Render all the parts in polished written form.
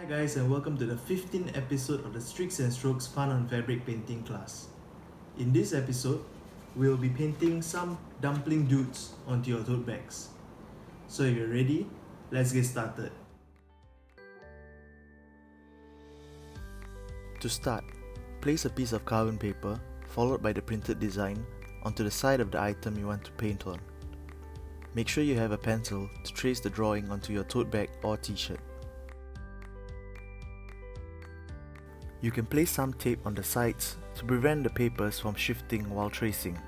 Hi guys, and welcome to the 15th episode of the Streaks and Strokes Fun on Fabric painting class. In this episode, we'll be painting some dumpling dudes onto your tote bags. So if you're ready, let's get started. To start, place a piece of carbon paper followed by the printed design onto the side of the item you want to paint on. Make sure you have a pencil to trace the drawing onto your tote bag or t-shirt. You can place some tape on the sides to prevent the papers from shifting while tracing.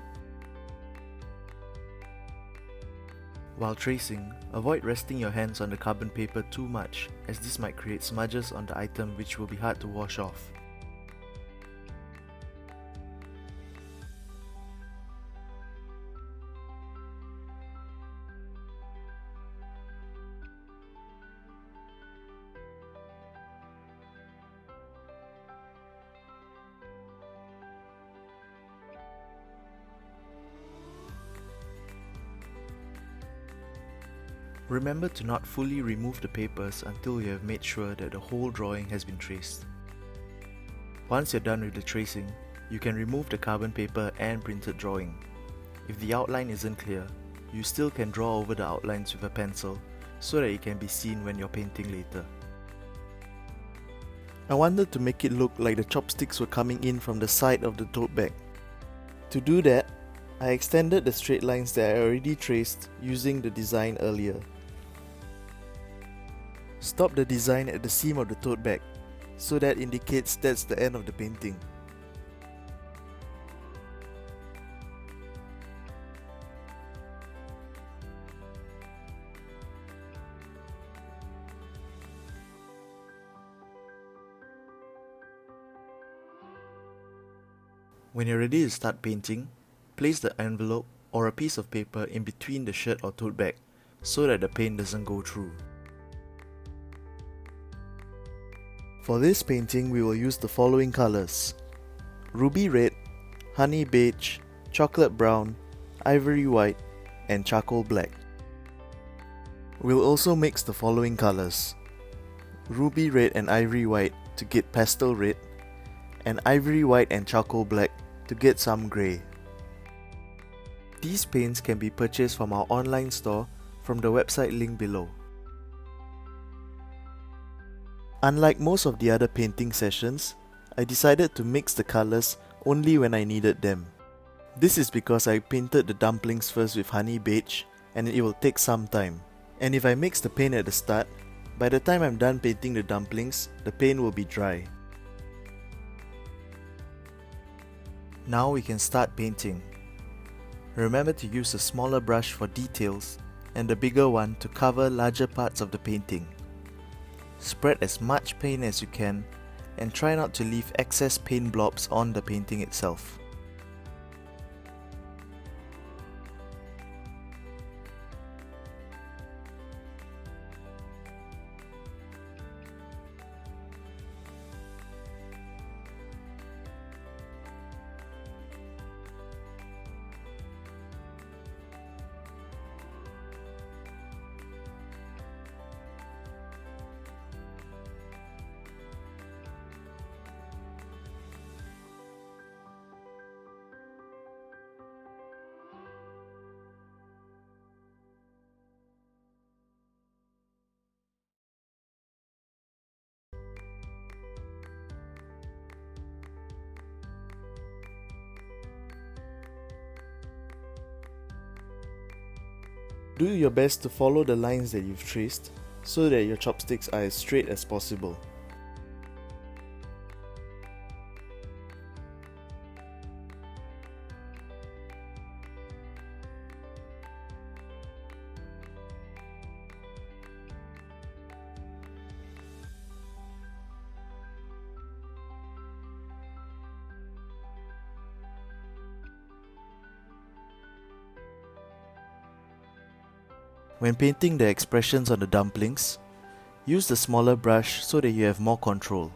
While tracing, avoid resting your hands on the carbon paper too much, as this might create smudges on the item which will be hard to wash off. Remember to not fully remove the papers until you have made sure that the whole drawing has been traced. Once you're done with the tracing, you can remove the carbon paper and printed drawing. If the outline isn't clear, you still can draw over the outlines with a pencil so that it can be seen when you're painting later. I wanted to make it look like the chopsticks were coming in from the side of the tote bag. To do that, I extended the straight lines that I already traced using the design earlier. Stop the design at the seam of the tote bag, so that indicates that's the end of the painting. When you're ready to start painting, place the envelope or a piece of paper in between the shirt or tote bag so that the paint doesn't go through. For this painting, we will use the following colors: ruby red, honey beige, chocolate brown, ivory white, and charcoal black. We'll also mix the following colors: ruby red and ivory white to get pastel red, and ivory white and charcoal black to get some grey. These paints can be purchased from our online store from the website link below. Unlike most of the other painting sessions, I decided to mix the colours only when I needed them. This is because I painted the dumplings first with honey beige and it will take some time. And if I mix the paint at the start, by the time I'm done painting the dumplings, the paint will be dry. Now we can start painting. Remember to use a smaller brush for details and the bigger one to cover larger parts of the painting. Spread as much paint as you can and try not to leave excess paint blobs on the painting itself. Do your best to follow the lines that you've traced so that your chopsticks are as straight as possible. When painting the expressions on the dumplings, use the smaller brush so that you have more control.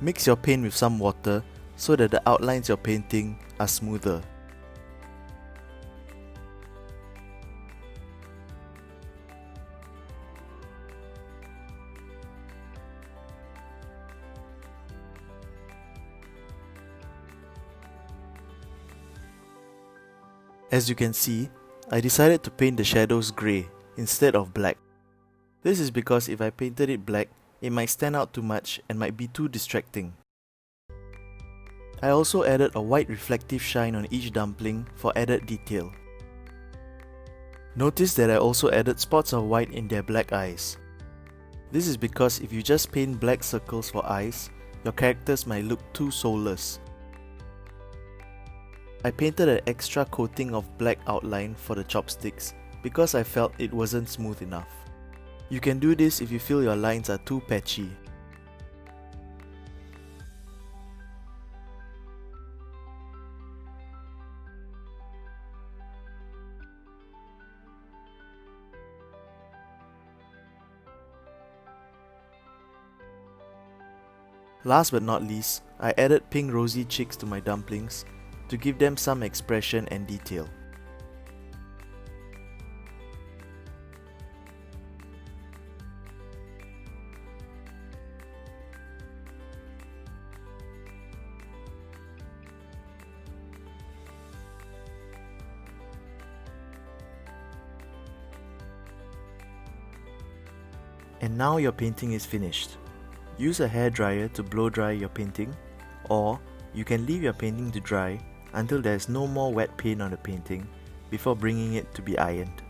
Mix your paint with some water so that the outlines you're painting are smoother. As you can see, I decided to paint the shadows grey instead of black. This is because if I painted it black, it might stand out too much and might be too distracting. I also added a white reflective shine on each dumpling for added detail. Notice that I also added spots of white in their black eyes. This is because if you just paint black circles for eyes, your characters might look too soulless. I painted an extra coating of black outline for the chopsticks because I felt it wasn't smooth enough. You can do this if you feel your lines are too patchy. Last but not least, I added pink rosy cheeks to my dumplings to give them some expression and detail. And now your painting is finished. Use a hairdryer to blow dry your painting, or you can leave your painting to dry until there is no more wet paint on the painting before bringing it to be ironed.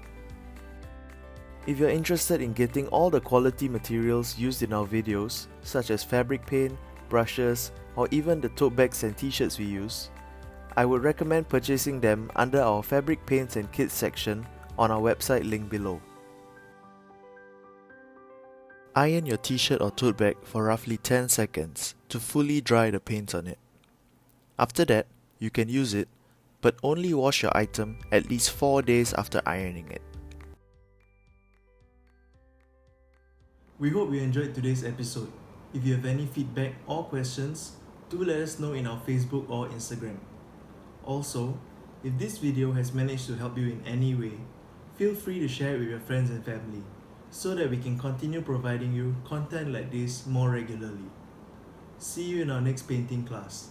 If you're interested in getting all the quality materials used in our videos, such as fabric paint, brushes, or even the tote bags and t-shirts we use, I would recommend purchasing them under our fabric paints and kits section on our website link below. Iron your t-shirt or tote bag for roughly 10 seconds to fully dry the paint on it. After that, you can use it, but only wash your item at least 4 days after ironing it. We hope you enjoyed today's episode. If you have any feedback or questions, do let us know in our Facebook or Instagram. Also, if this video has managed to help you in any way, feel free to share it with your friends and family, so that we can continue providing you content like this more regularly. See you in our next painting class.